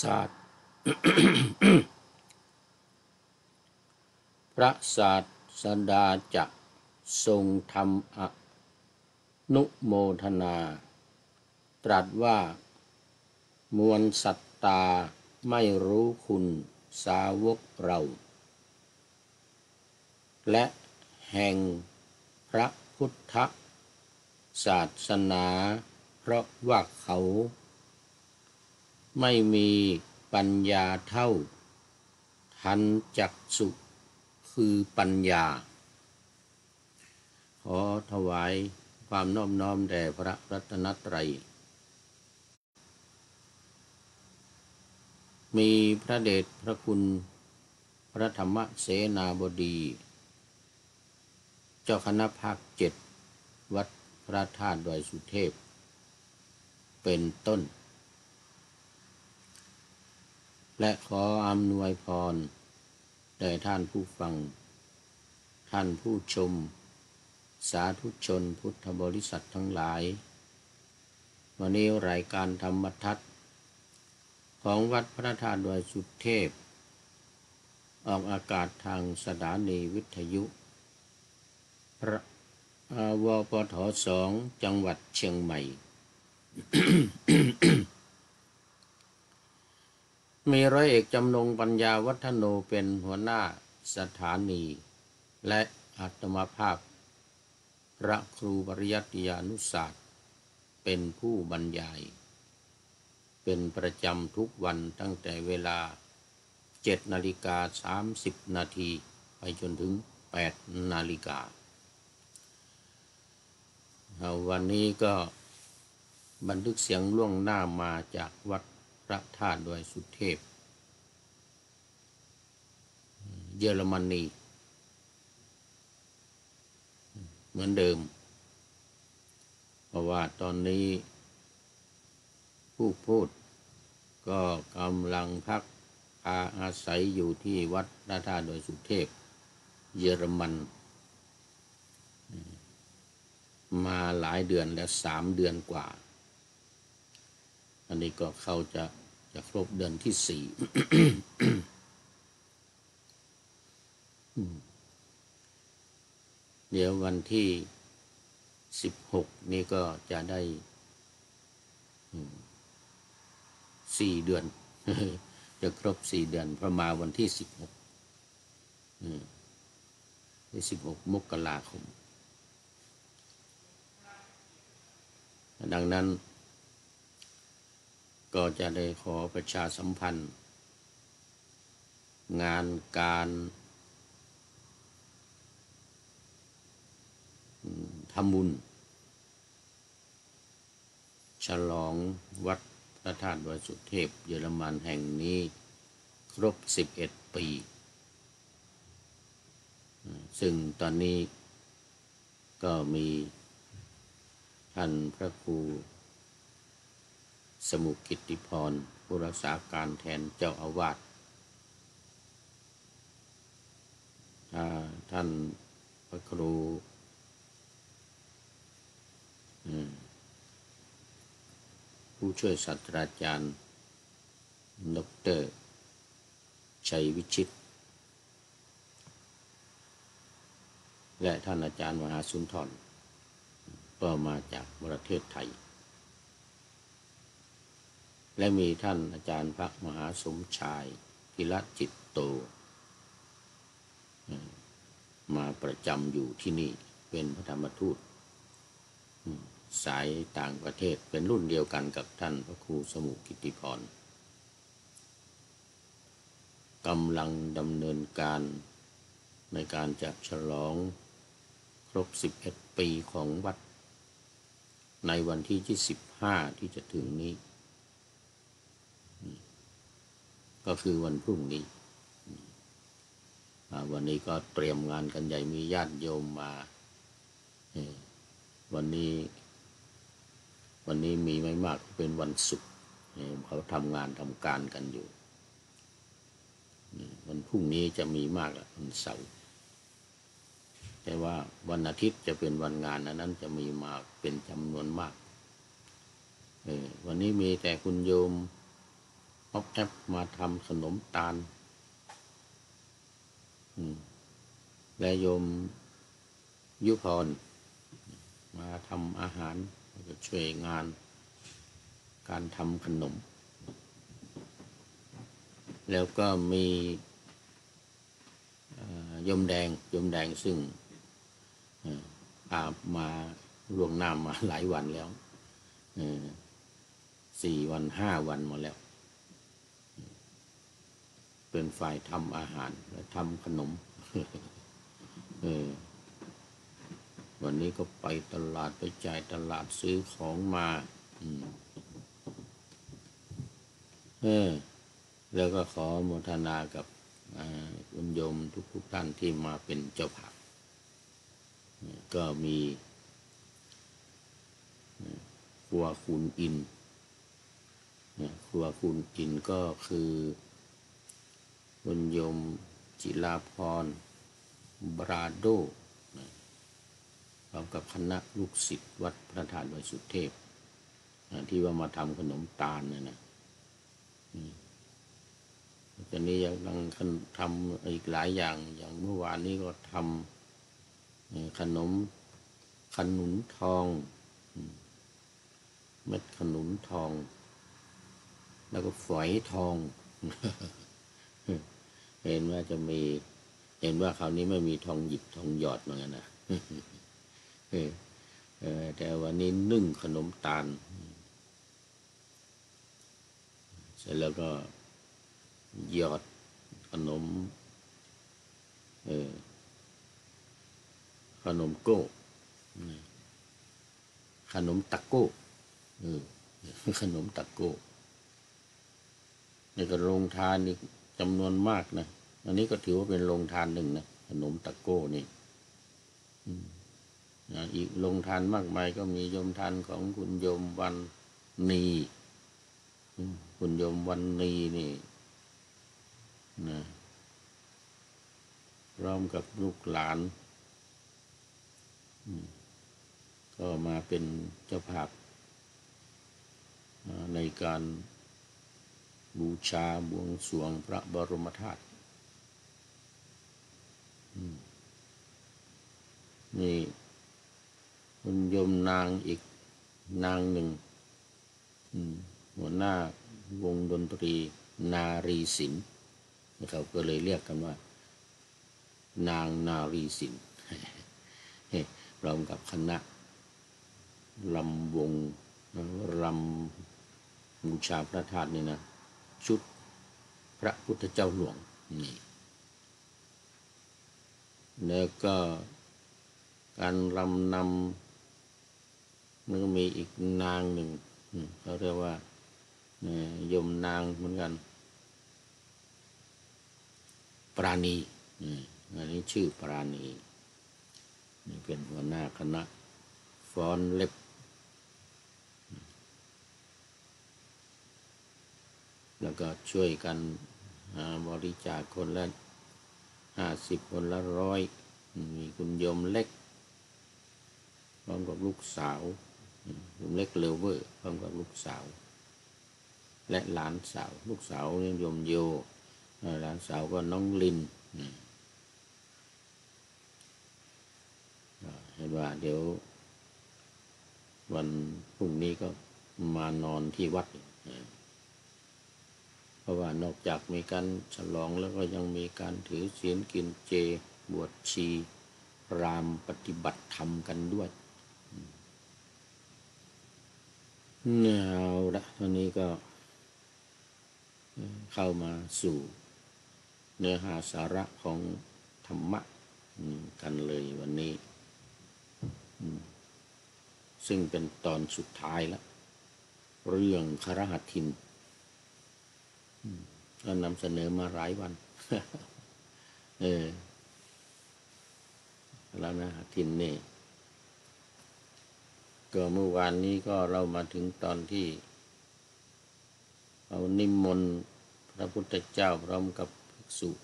ศาสตร์ พระศาสดาจะทรงทำอนุโมทนาตรัสว่ามวลสัตตาไม่รู้คุณสาวกเราและแห่งพระพุทธศาสนาเพราะว่าเขาไม่มีปัญญาเท่าทันจักษุคือปัญญาขอถวายความนอบน้อมแด่พระรัตนตรัยมีพระเดชพระคุณพระธรรมเสนาบดีเจ้าคณะภาค7วัดพระธาตุดอยสุเทพเป็นต้นและขออำนวยพรแด่ท่านผู้ฟังท่านผู้ชมสาธุชนพุทธบริษัททั้งหลายวันนี้รายการธรรมทัศน์ของวัดพระธาตุดอยสุเทพออกอากาศทางสถานีวิทยุวปท2จังหวัดเชียงใหม่ มีร้อยเอกจำนงปัญญาวัฒโนเป็นหัวหน้าสถานีและอาตมาภาพพระครูปริยัติยานุศาสตร์เป็นผู้บรรยายเป็นประจำทุกวันตั้งแต่เวลา 7:30 นาทีไปจนถึง 8 นาฬิกาวันนี้ก็บันทึกเสียงล่วงหน้ามาจากวัดพระธาตุดอยสุเทพเยอรมนีเหมือนเดิมเพราะว่าตอนนี้ผู้พูดก็กำลังพักอาศัยอยู่ที่วัดพระธาตุดอยสุเทพเยอรมันมาหลายเดือนแล้ว3 เดือนกว่าอันนี้ก็เขาจะครบเดือนที่ 4 เดี๋ยววันที่16นี้ก็จะได้4 เดือน จะครบ4 เดือนพอมาวันที่16 มกราคมดังนั้นก็จะได้ขอประชาสัมพันธ์งานการทำบุญฉลองวัดพระธาตุดอยสุเทพเยอรมันแห่งนี้ครบ11 ปีซึ่งตอนนี้ก็มีท่านพระครูสมุกิตติพรผู้รักษาการแทนเจ้าอาวาสท่านพระครูผู้ช่วยศาสตราจารย์ดร.ชัยวิชิตและท่านอาจารย์มหาสุนทรก็มาจากประเทศไทยและมีท่านอาจารย์พระมหาสมชายพิรจิตโตมาประจำอยู่ที่นี่เป็นพระธรรมทูตสายต่างประเทศเป็นรุ่นเดียวกันกับท่านพระครูสมุกิตติพรกำลังดำเนินการในการจะฉลองครบ11 ปีของวัดในวันที่25ที่จะถึงนี้ก็คือวันพรุ่งนี้วันนี้ก็เตรียมงานกันใหญ่มีญาติโยมมาวันนี้มีไม่มากเป็นวันศุกร์เขาทำงานทำการกันอยู่วันพรุ่งนี้จะมีมากวันเสาร์แต่ว่าวันอาทิตย์จะเป็นวันงานนั้นจะมีมาเป็นจำนวนมากวันนี้มีแต่คุณโยม ออฟแอปมาทำขนมตาลและโยมยุพรมาทำอาหารก็ช่วยงานการทำขนมแล้วก็มียมแดงซึ่งพามาล่วงหน้ามาหลายวันแล้ว4 วัน5 วันมาแล้วเป็นฝ่ายทำอาหารและทำขนมวันนี้ก็ไปตลาดไปจ่ายตลาดซื้อของมาแล้วก็ขอโมทนากับคุณโยมทุกท่านที่มาเป็นเจ้าภาพก็มีครัวคุณอินครัวคุณอินก็คือคุณโยมจิราพรบราโดพร้อมกับคณะลูกศิษย์วัดพระธาตุดอยสุเทพที่ว่ามาทำขนมตาลนะตอนนี้ยังทำอีกหลายอย่างเมื่อวานนี้ก็ทำขนุนทองเม็ดขนุนทองแล้วก็ฝอยทองเห็นว่าคราวนี้ไม่มีทองหยิบทองหยอดเหมือนกันนะแต่วันนี้นึ่งขนมตาลเสร็จแล้วก็หยอดขนมโก้ขนมตะโก้ขนมตะโก้นี่ก็โรงทานนี่จำนวนมากนะอันนี้ก็ถือว่าเป็นโรงทานหนึ่งนะขนมตะโก้นี่อีกโรงทานมากมายก็มีโยมทานของคุณโยมวันนีคุณโยมวันนีนี่นะพร้อมกับลูกหลานก็มาเป็นเจ้าภาพในการบูชาบวงสรวงพระบรมธาตุนี่คุณโยมนางอีกนางหนึ่งหัวหน้าวงดนตรีนารีศิลป์เขาก็เลยเรียกกันว่านางนารีศิลป์พร้อมกับคณะลำวงรำบูชาพระธาตุนี่นะชุดพระพุทธเจ้าหลวงนี่แล้วก็การรำนำมันก็มีอีกนางหนึ่งเขาเรียกว่ายมนางเหมือนกันปราณีอันนี้ชื่อปราณีนี่เป็นหัวหน้าคณะฟ้อนเล็บแล้วก็ช่วยกันบริจาคคนละ50คนละ100มีคุณโยมเล็กพร้อมกับลูกสาวโยมเล็กเลเวอร์พร้อมกับลูกสาวและหลานสาวลูกสาวนี่โยมโยหลานสาวก็น้องลินเห็นว่าเดี๋ยววันพรุ่งนี้ก็มานอนที่วัดเพราะว่านอกจากมีการฉลองแล้วก็ยังมีการถือศีลกินเจบวชชีพราหมณ์ปฏิบัติธรรมกันด้วยเอาละตอนนี้ก็เข้ามาสู่เนื้อหาสาระของธรรมะกันเลยวันนี้ซึ่งเป็นตอนสุดท้ายแล้วเรื่องคฤหัสถินก็นำเสนอมาหลายวันแล้วนะทินนี่ก็เมื่อวานนี้ก็เรามาถึงตอนที่เอานิมนต์พระพุทธเจ้าพร้อมกับภิกษุ500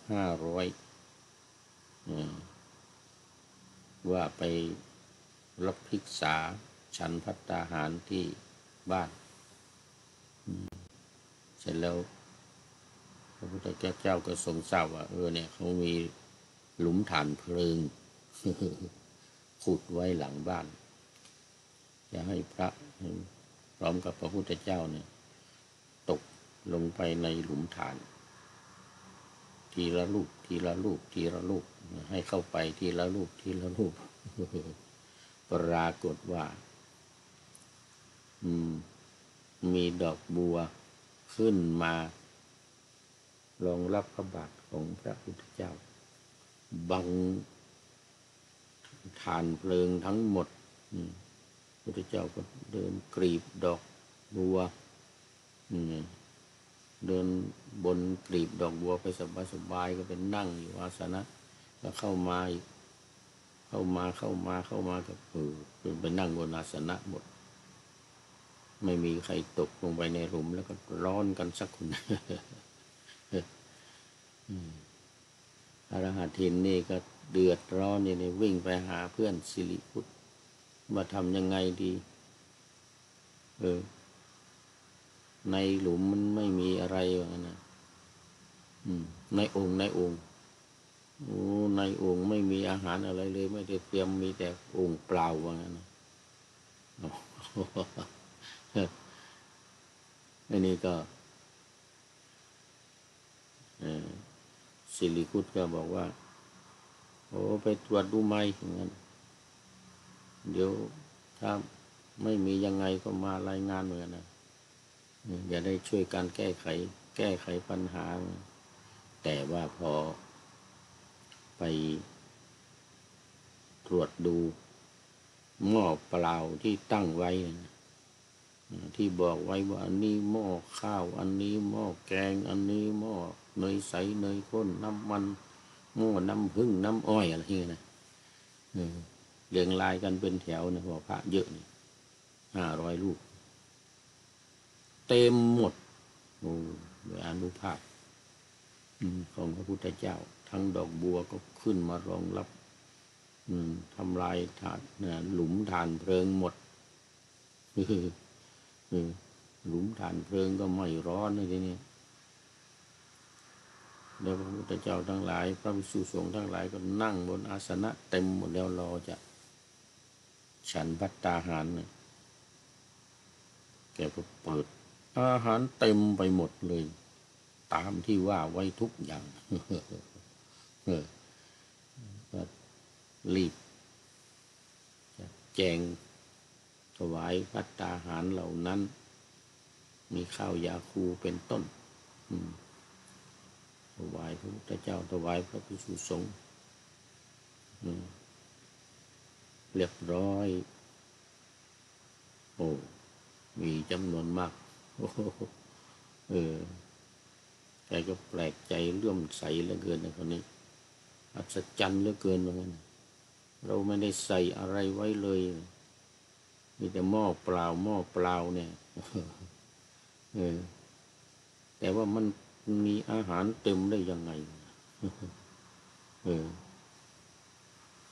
ว่าไปรับภิกษาฉันภัตตาหารที่บ้านเสร็จแล้ว พระพุทธเจ้าก็ทรงทราบว่าเนี่ยเขามีหลุมฐานเพลิง ขุดไว้หลังบ้านจะให้พระพร้อมกับพระพุทธเจ้าเนี่ยตกลงไปในหลุมฐาน ทีละลูกทีละลูกทีละลูกให้เข้าไปทีละลูกทีละลูก ปรากฏว่ามีดอกบัวขึ้นมารองรับพระบาทของพระพุทธเจ้าบังฐานเพลิงทั้งหมดพระพุทธเจ้าก็เดินกรีบดอกบัวเดินบนกลีบดอกบัวไปสบายๆก็เป็นนั่งอยู่อาสนะก็เข้ามากับไปนั่งบนอาสนะหมดไม่มีใครตกลงไปในหลุมแล้วก็ร้อนกันสักคนอรหันทินนี่ก็เดือดร้อนนี่วิ่งไปหาเพื่อนสิริพุทธว่าทำยังไงดีในหลุมมันไม่มีอะไรอย่างนั้นนะในโอ่งในโอ่งไม่มีอาหารอะไรเลยไม่ได้เตรียมมีแต่โอ่งเปล่าว่างั้นนะอันนี้ก็สิริพุทธก็บอกว่าไปตรวจดูไหมอย่างนั้นเดี๋ยวถ้าไม่มียังไงก็มารายงานเหมือนนะอย่าได้ช่วยการแก้ไขปัญหาแต่ว่าพอไปตรวจดูหม้อเปล่าที่ตั้งไว้ที่บอกไว้ว่าอันนี้หม้อข้าวอันนี้หม้อแกงอันนี้หม้อเนยใสเนยข้นน้ำมันหม้อน้ำผึ้งน้ำอ้อยอะไรอย่างเงี้ยนะเรียงรายกันเป็นแถวนะพอพระเยอะนี่500 รูปเต็มหมดโดยอานุภาพของพระพุทธเจ้าทั้งดอกบัวก็ขึ้นมารองรับทำลายฐานหลุมฐานเพลิงหมดหลุมฐานเพลิงก็ไม่ร้อนเลยทีนี้แล้วพระพุทธเจ้าทั้งหลายพระภิกษุสงฆ์ทั้งหลายก็นั่งบนอาสนะเต็มหมดแล้วรอจะฉันภัตตาหารเนี่ยแกก็เปิดอาหารเต็มไปหมดเลยตามที่ว่าไว้ทุกอย่างก็รีบแจงถวายภัตตาหารเหล่านั้นมีข้าวยาคูเป็นต้นถวายพระพุทธเจ้าถวายพระภิกษุสงฆ์เรียบร้อยมีจำนวนมากแกก็แปลกใจเลื่อมใสเหลือเกินนะคนนี้อัศจรรย์เหลือเกินเหมือนกันเราไม่ได้ใส่อะไรไว้เลยมีแต่หม้อเปล่าเนี่ยแต่ว่ามันมีอาหารเต็มได้ยังไง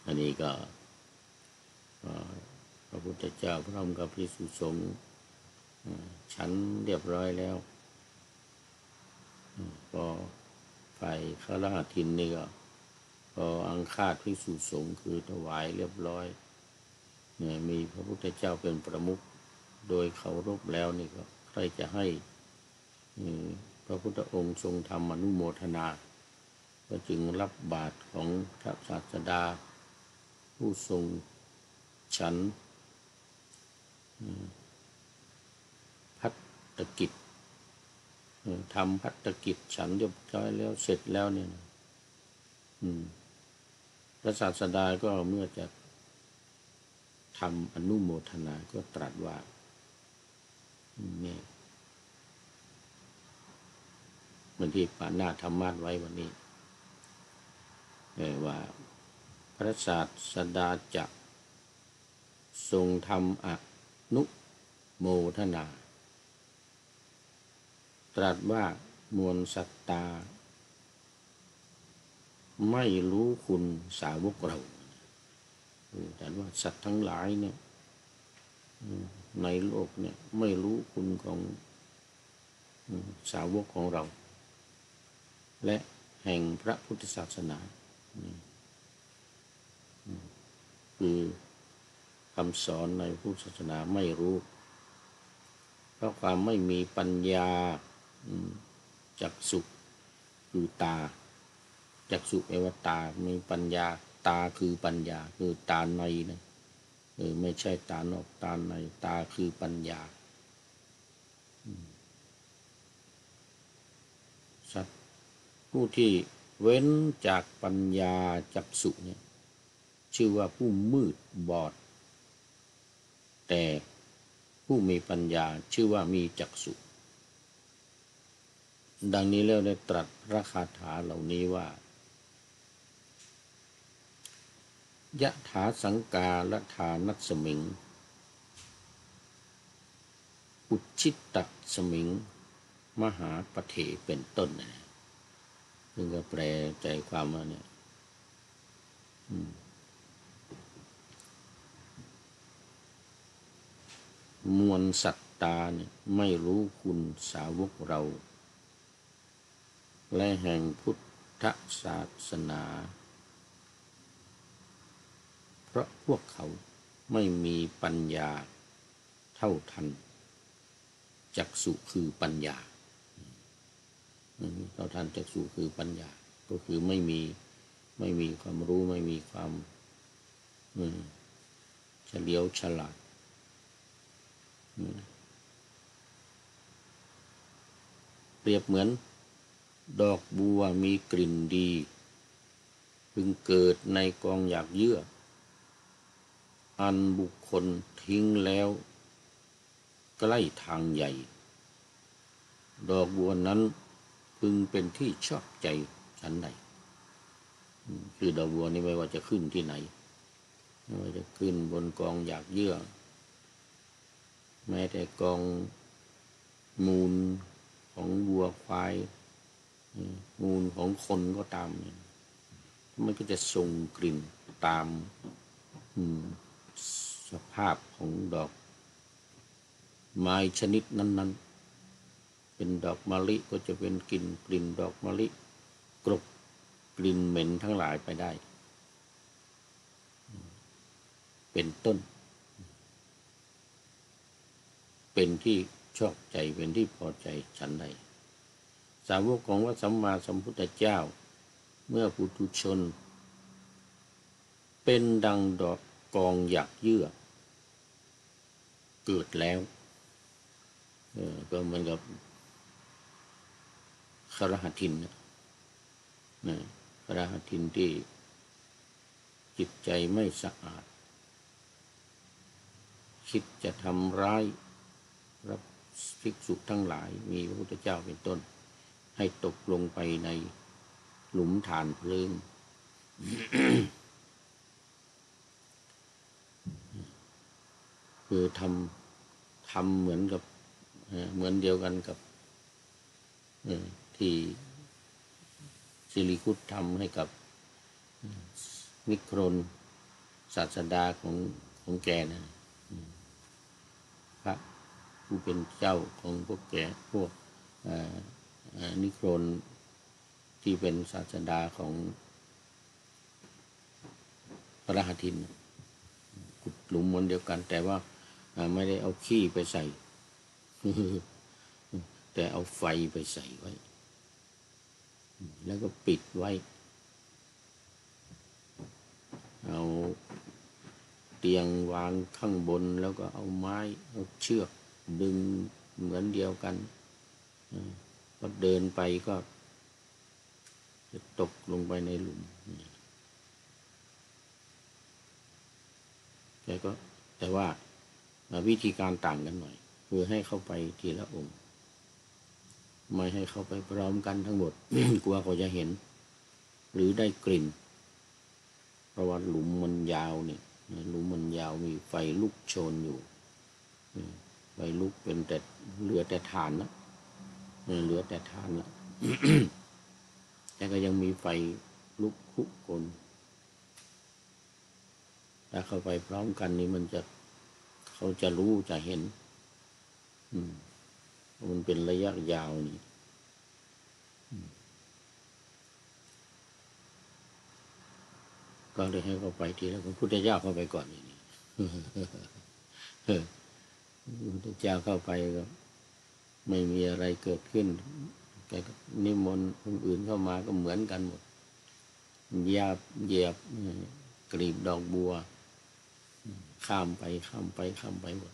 อันนี้ก็พระพุทธเจ้าพร้อมกับภิกษุสงฆ์ฉันเรียบร้อยแล้วพอฝ่ายฆราวาสทินนี่ก็พออังคาสภิกษุสงฆ์คือถวายเรียบร้อยเนี่ยมีพระพุทธเจ้าเป็นประมุขโดยเคารพแล้วนี่ก็ใครจะให้พระพุทธองค์ทรงทำอนุโมทนาก็จึงรับบาตรของพระศาสดาผู้ทรงฉันภัตตกิจทำภัตตกิจฉันเรียบร้อยแล้วเสร็จแล้วเนี่ยพระศาสดาก็เมื่อจะทำอนุโมทนาก็ตรัสว่านี่เหมือนที่ปานาธรรมาสไว้วันนี้ว่าพระศาสดาจะทรงทำอนุโมทนาตรัสว่ามวลสัตตาไม่รู้คุณสาวกเราแต่ว่าสัตว์ทั้งหลายเนี่ยในโลกเนี่ยไม่รู้คุณของสาวกของเรา และแห่งพระพุทธศาสนาคือคำสอนในพุทธศาสนาไม่รู้เพราะความไม่มีปัญญาจักษุคือตาจักษุแปลว่าตามีปัญญาตาคือปัญญาคือตาในนะไม่ใช่ตานอกตาในตาคือปัญญาสัตว์ผู้ที่เว้นจากปัญญาจักษุเนี่ยชื่อว่าผู้มืดบอดแต่ผู้มีปัญญาชื่อว่ามีจักษุดังนี้แล้วได้ตรัสพระคาถาเหล่านี้ว่ายะถาสังกาลทานัสสมิงอุชิตตสมิงมหาปเถเป็นต้นนะซึ่งก็แปลใจความว่าเนี่ยมวลสัตตาเนี่ยไม่รู้คุณสาวกเราและแห่งพุทธศาสนาเพราะพวกเขาไม่มีปัญญาเท่าทันจักษุคือปัญญาเท่าทันจักษุคือปัญญาก็คือไม่มีความรู้ไม่มีความเฉลียวฉลาดเปรียบเหมือนดอกบัวมีกลิ่นดีพึงเกิดในกองหยากเยื่ออันบุคคลทิ้งแล้วใกล้ทางใหญ่ดอกบัวนั้นพึงเป็นที่ชอบใจฉันใดคือดอกบัวนี่ไม่ว่าจะขึ้นที่ไหนไม่ว่าจะขึ้นบนกองหยากเยื่อแม้แต่กองมูลของวัวควายมูลของคนก็ตามมันก็จะส่งกลิ่นตามสภาพของดอกไม้ชนิดนั้นๆเป็นดอกมะลิก็จะเป็นกลิ่นดอกมะลิกรบกลิ่นเหม็นทั้งหลายไปได้เป็นต้นเป็นที่ชอบใจเป็นที่พอใจฉันใดสาวกของพระสัมมาสัมพุทธเจ้าเมื่อปุถุชนเป็นดังดอกกองหยากเยื่อเกิดแล้วก็เหมือนกับคฤหัสถินนะคฤหัสถินที่จิตใจไม่สะอาดคิดจะทำร้ายรับภิกษุทั้งหลายมีพระพุทธเจ้าเป็นต้นให้ตกลงไปในหลุมฐานเพลิง คือทำเหมือนกับเหมือนเดียวกันกับที่สิริคุตทำให้กับนิครนศาสดาของแกนะพระผู้เป็นเจ้าของพวกแกพวกนิครนที่เป็นศาสดาของพระหัตถินขุดหลุมเหมือนเดียวกันแต่ว่าไม่ได้เอาขี้ไปใส่ แต่เอาไฟไปใส่ไว้แล้วก็ปิดไว้เอาเตียงวางข้างบนแล้วก็เอาไม้เอาเชือกดึงเหมือนเดียวกันพอเดินไปก็จะตกลงไปในหลุมแต่ว่าวิธีการต่างกันหน่อยคือให้เข้าไปทีละองค์ไม่ให้เข้าไปพร้อมกันทั้งหมด กลัวเขาจะเห็นหรือได้กลิ่นเพราะว่าหลุมมันยาวเนี่ยหลุมมันยาวมีไฟลุกโชนอยู่ไฟลุกเป็นแต่เหลือแต่ฐานละเหลือแต่ฐานละ แต่ก็ยังมีไฟลุกคุกโกนถ้าเข้าไปพร้อมกันนี่เขาจะรู้จะเห็นมันเป็นระยะยาวนี่ ก็เลยให้เขาไปทีแล้วพระพุทธเจ้าเข้าไปก่อนนี่พระพุทธเจ้าเข้าไปก็ไม่มีอะไรเกิดขึ้นแกก็นิมนต์คนอื่นเข้ามาก็เหมือนกันหมดเหยียบกลีบดอกบัวข้ามไปหมด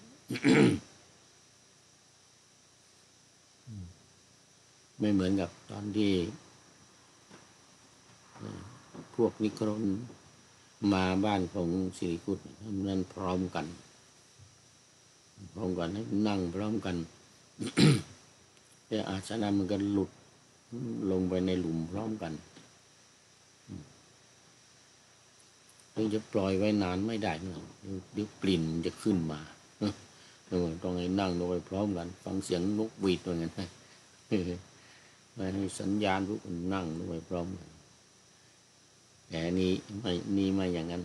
ไม่เหมือนกับตอนที่พวกนิครนมาบ้านของสิริคุตนั้นพร้อมกันให้นั่งพร้อมกัน แต่อาสนะมันก็หลุดลงไปในหลุมพร้อมกันถึงจะปล่อยไว้นานไม่ได้นะเดี๋ยวกลิ่นจะขึ้นมาต้องให้นั่งลงไปพร้อมกันฟังเสียงนกหวีดอย่างนั้นไม่ให้สัญญาณทุกคนนั่งลงไปพร้อมกันแต่นี้ไม่อย่างนั้น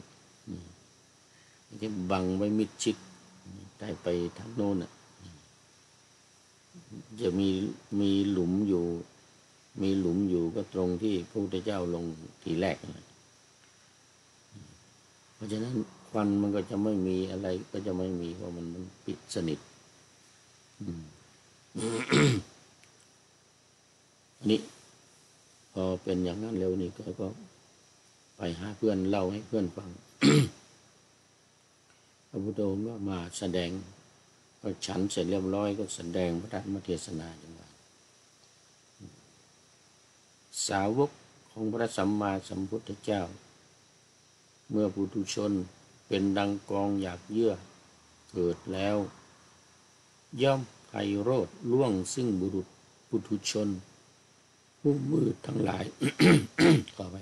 จะบังไว้มิดชิดได้ไปทางโน้นจะมีหลุมอยู่ก็ตรงที่พระพุทธเจ้าลงทีแรกเพราะฉะนั้นควันมันก็จะไม่มีอะไรก็จะไม่มีเพราะมันปิดสนิทอันนี้พอเป็นอย่างนั้นเร็วนี้ก็ไปหาเพื่อนเล่าให้เพื่อนฟัง พระพุทธองค์ก็มาแสดงพอฉันเสร็จเรียบร้อยก็แสดงพระธรรมเทศนาอย่างไรสาวกของพระสัมมาสัมพุทธเจ้าเมื่อปุถุชนเป็นดังกองหยากเยื่อเกิดแล้วย่อมไพโรธล่วงซึ่งบุรุษปุถุชนผู้มืดทั้งหลาย ขอไป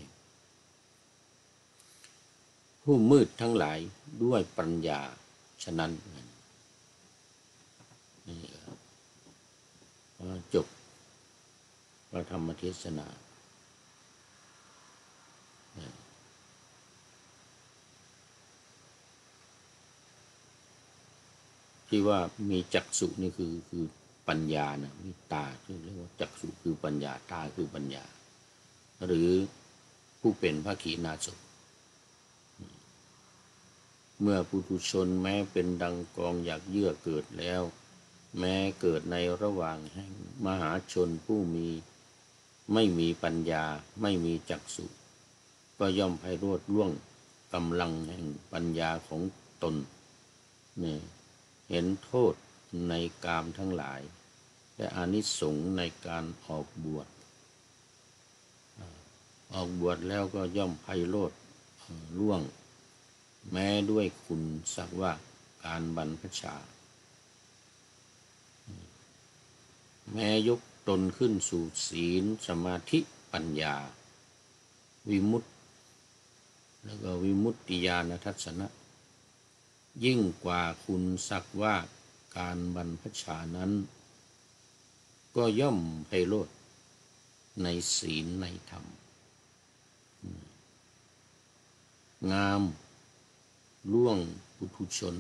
ผู้มืดทั้งหลายด้วยปัญญาฉะนั้นนี่จบพระธรรมเทศนาที่ว่ามีจักษุนี่คือปัญญานะมีตาที่เรียกว่าจักษุคือปัญญาตาคือปัญญาหรือผู้เป็นพระขีณาสพเมื่อปุถุชนแม้เป็นดังกองหยากเยื่อเกิดแล้วแม้เกิดในระหว่างแห่งมหาชนผู้ไม่มีปัญญาไม่มีจักษุก็ย่อมไพโรธล่วงกำลังแห่งปัญญาของตนเนี่ยเห็นโทษในกามทั้งหลายและอานิสงส์ในการออกบวชแล้วก็ย่อมไพโรธล่วงแม้ด้วยคุณสักว่าการบรรพชาแม้ยกตนขึ้นสู่ศีลสมาธิปัญญาวิมุตติแล้วก็วิมุตติญาณทัศนะยิ่งกว่าคุณสักว่าการบรรพชานั้นก็ย่อมไพโรธในศีลในธรรมงามล่วงปุถุชน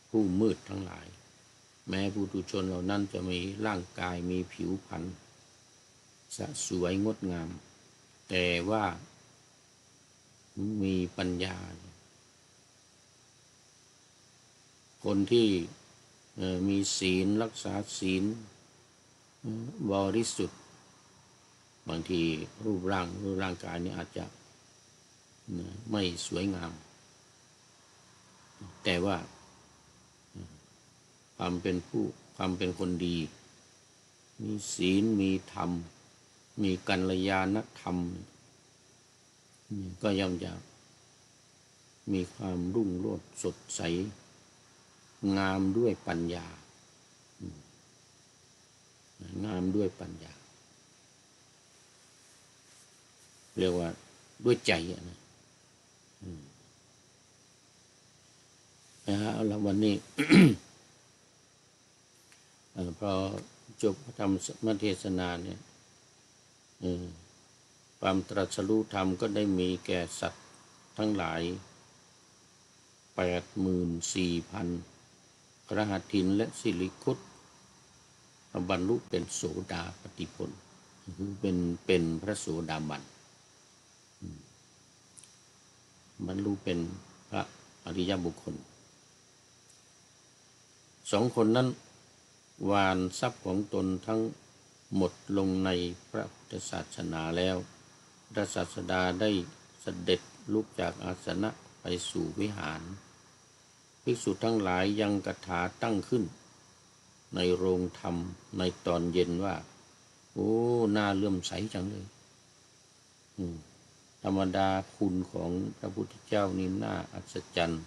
ผู้มืดทั้งหลายแม้ปุถุชนเหล่านั้นจะมีร่างกายมีผิวพรรณสวยงดงามแต่ว่ามีปัญญาคนที่มีศีลรักษาศีลบริสุทธิ์บางทีรูปร่างกายนี่อาจจะไม่สวยงามแต่ว่าความเป็นคนดีมีศีลมีธรรมมีกัลยาณธรรมก็ย่อมจะมีความรุ่งโรจน์สดใสงามด้วยปัญญางามด้วยปัญญาเรียกว่าด้วยใจนะเอาละวันนี้ พอจบพระธรรมเทศนาเนี่ยความตรัสรู้ธรรมก็ได้มีแก่สัตว์ทั้งหลาย 84,000 กรหัตถินและสิริคุตบรรลุเป็นโสดาปัตติผลคือเป็นพระโสดาบัน บรรลุเป็นพระอริยบุคคลสองคนนั้นหว่านทรัพย์ของตนทั้งหมดลงในพระพุทธศาสนาแล้วพระศาสดาได้เสด็จลุกจากอาสนะไปสู่วิหารภิกษุทั้งหลายยังคาถาตั้งขึ้นในโรงธรรมในตอนเย็นว่าโอ้น่าเลื่อมใสจังเลยธรรมดาคุณของพระพุทธเจ้านี่น่าอัศจรรย์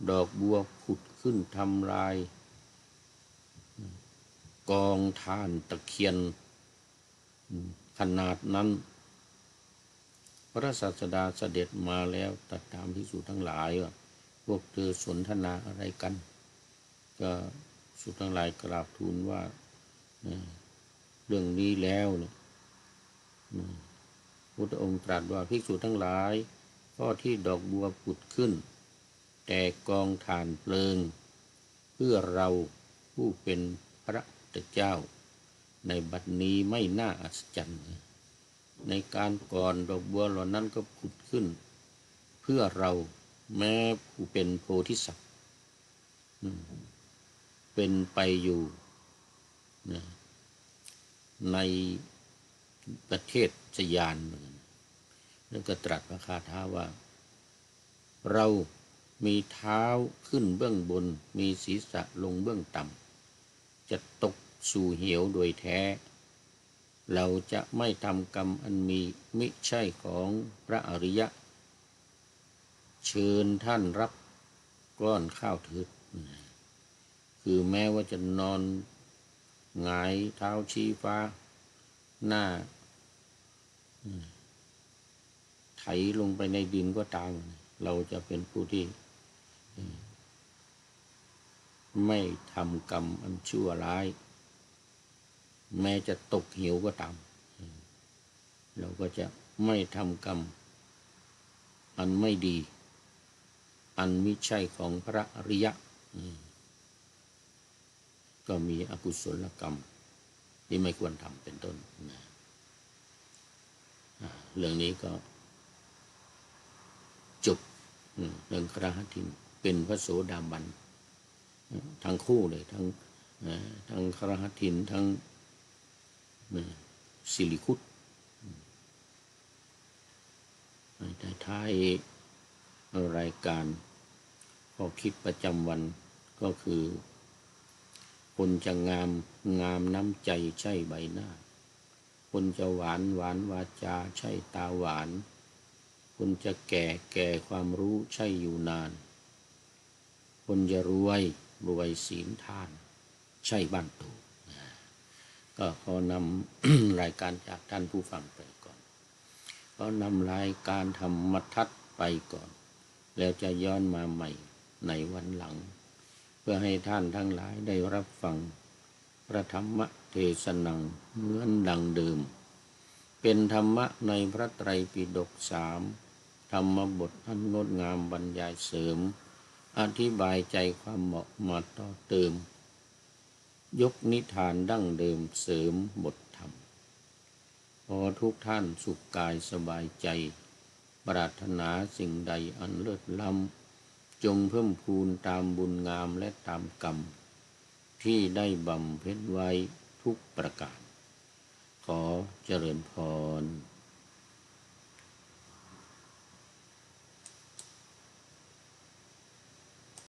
ดอกบัวผุดขึ้นทำลายกองทานตะเคียนขนาดนั้นพระศาสดาเสด็จมาแล้วตรัสถามภิกษุทั้งหลายว่าพวกเธอสนทนาอะไรกันก็ภิกษุทั้งหลายกราบทูลว่าเรื่องนี้แล้วเนี่ยพุทธองค์ตรัสว่าภิกษุทั้งหลายข้อที่ดอกบัวผุดขึ้นแต่กองถ่านเพลิงเพื่อเราผู้เป็นพระพุทธเจ้าในบัดนี้ไม่น่าอัศจรรย์ในการก่อนดอกบัวเหล่านั้นก็ผุดขึ้นเพื่อเราแม้ผู้เป็นโพธิสัตว์เป็นไปอยู่ในประเทศสยานนั่นก็ตรัสพระคาถาว่าเรามีเท้าขึ้นเบื้องบนมีศีรษะลงเบื้องต่ำจะตกสู่เหวโดยแท้เราจะไม่ทำกรรมอันมีมิใช่ของพระอริยะเชิญท่านรับก้อนข้าวเถิดคือแม้ว่าจะนอนหงายเท้าชี้ฟ้าหน้าไถลงไปในดินก็ตามเราจะเป็นผู้ที่ไม่ทำกรรมอันชั่วร้ายแม้จะตกเหวก็ตามเราก็จะไม่ทำกรรมอันไม่ดีอันมิใช่ของพระอริยะก็มีอกุศลกรรมที่ไม่ควรทำเป็นต้นเรื่องนี้ก็จบเรื่องคฤหัสถ์เป็นพระโสดาบันทั้งคู่เลยทั้งคฤหัสถ์ทั้งสิริคุตในท้ายรายการข้อคิดประจำวันก็คือคนจะงามน้ำใจใช่ใบหน้าคนจะหวานวาจาใช่ตาหวานคนจะแก่ความรู้ใช่อยู่นานคนจะรวยศีลทานใช่บ้านตูก็ขอนำ รายการจากท่านผู้ฟังไปก่อนขอนำรายการธรรมทัศน์ไปก่อนแล้วจะย้อนมาใหม่ในวันหลังเพื่อให้ท่านทั้งหลายได้รับฟังพระธรรมเทศนาเหมือนดังเดิมเป็นธรรมะในพระไตรปิฎก3ธรรมบทอันงดงามบรรยายเสริมอธิบายใจความเหมาะมาต่อเติมยกนิทานดั้งเดิมเสริมบทธรรมขอทุกท่านสุขกายสบายใจปรารถนาสิ่งใดอันเลิศล้ำจงเพิ่มพูนตามบุญงามและตามกรรมที่ได้บำเพ็ญไว้ทุกประการขอเจริญพร